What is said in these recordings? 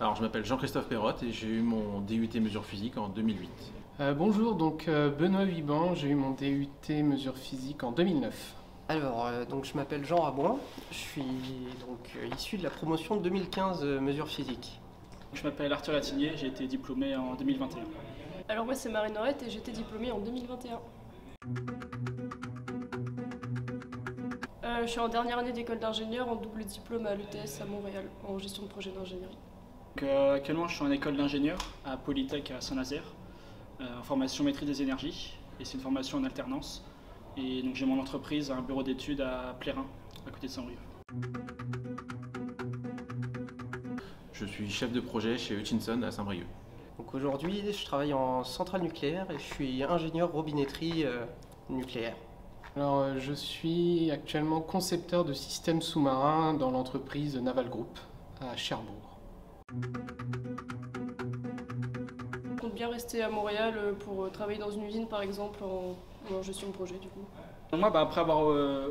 Alors, je m'appelle Jean-Christophe Perrotte et j'ai eu mon DUT mesure physique en 2008. Bonjour, donc Benoît Viban, j'ai eu mon DUT mesure physique en 2009. Alors, donc je m'appelle Jean Rabouin, je suis donc issu de la promotion 2015 mesure physique. Je m'appelle Arthur Latinier, j'ai été diplômé en 2021. Alors moi c'est Marine Norette et j'ai été diplômée en 2021. Je suis en dernière année d'école d'ingénieur en double diplôme à l'ETS à Montréal, en gestion de projet d'ingénierie. Actuellement je suis en école d'ingénieur à Polytech à Saint-Nazaire, en formation maîtrise des énergies, et c'est une formation en alternance. Et donc j'ai mon entreprise, un bureau d'études à Plérin, à côté de Saint-Brieuc. Je suis chef de projet chez Hutchinson à Saint-Brieuc. Donc aujourd'hui, je travaille en centrale nucléaire et je suis ingénieur robinetterie nucléaire. Alors je suis actuellement concepteur de systèmes sous-marins dans l'entreprise Naval Group à Cherbourg. Je compte bien rester à Montréal pour travailler dans une usine par exemple en gestion de projet du coup. Moi, après avoir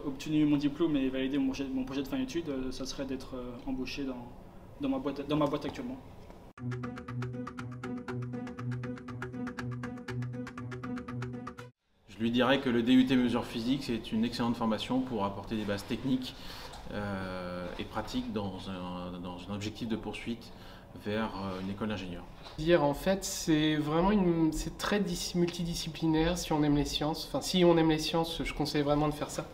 obtenu mon diplôme et validé mon projet de fin d'études, ça serait d'être embauché dans ma boîte actuellement. Je lui dirais que le DUT mesure physique, c'est une excellente formation pour apporter des bases techniques et pratiques dans un objectif de poursuite vers une école d'ingénieur. En fait, c'est vraiment c'est très multidisciplinaire si on aime les sciences. Enfin, si on aime les sciences, je conseille vraiment de faire ça.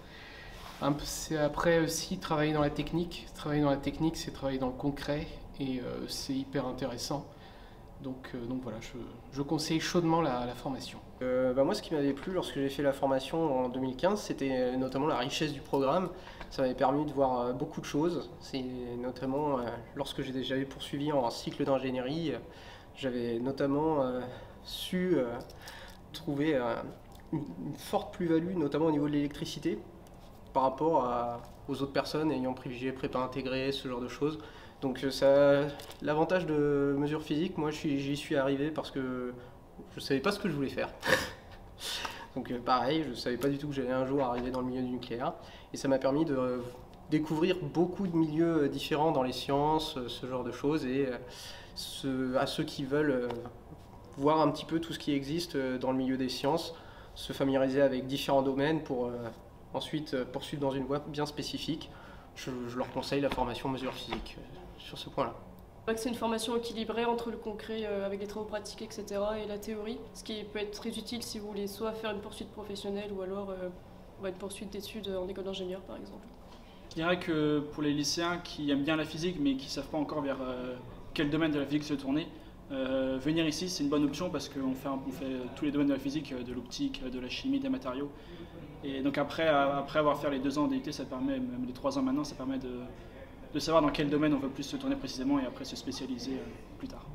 C'est après aussi travailler dans la technique. Travailler dans la technique, c'est travailler dans le concret et c'est hyper intéressant. Donc voilà, je conseille chaudement la formation. Moi, ce qui m'avait plu lorsque j'ai fait la formation en 2015, c'était notamment la richesse du programme. Ça m'avait permis de voir beaucoup de choses. C'est notamment lorsque j'avais poursuivi en cycle d'ingénierie, j'avais notamment su trouver une forte plus-value, notamment au niveau de l'électricité, par rapport aux autres personnes ayant privilégié prépa intégrée, ce genre de choses. Donc l'avantage de mesure physique, moi j'y suis arrivé parce que je ne savais pas ce que je voulais faire. Donc pareil, je ne savais pas du tout que j'allais un jour arriver dans le milieu du nucléaire. Et ça m'a permis de découvrir beaucoup de milieux différents dans les sciences, ce genre de choses. Et à ceux qui veulent voir un petit peu tout ce qui existe dans le milieu des sciences, se familiariser avec différents domaines pour ensuite poursuivre dans une voie bien spécifique, je leur conseille la formation mesure physique sur ce point-là. C'est une formation équilibrée entre le concret avec les travaux pratiques, etc. et la théorie, ce qui peut être très utile si vous voulez soit faire une poursuite professionnelle ou alors une poursuite d'études en école d'ingénieur par exemple. Je dirais que pour les lycéens qui aiment bien la physique mais qui ne savent pas encore vers quel domaine de la physique se tourner, venir ici c'est une bonne option parce qu'on fait tous les domaines de la physique, de l'optique, de la chimie, des matériaux. Et donc après avoir fait les 2 ans d'IUT, ça permet, même les 3 ans maintenant, ça permet de savoir dans quel domaine on veut plus se tourner précisément et après se spécialiser plus tard.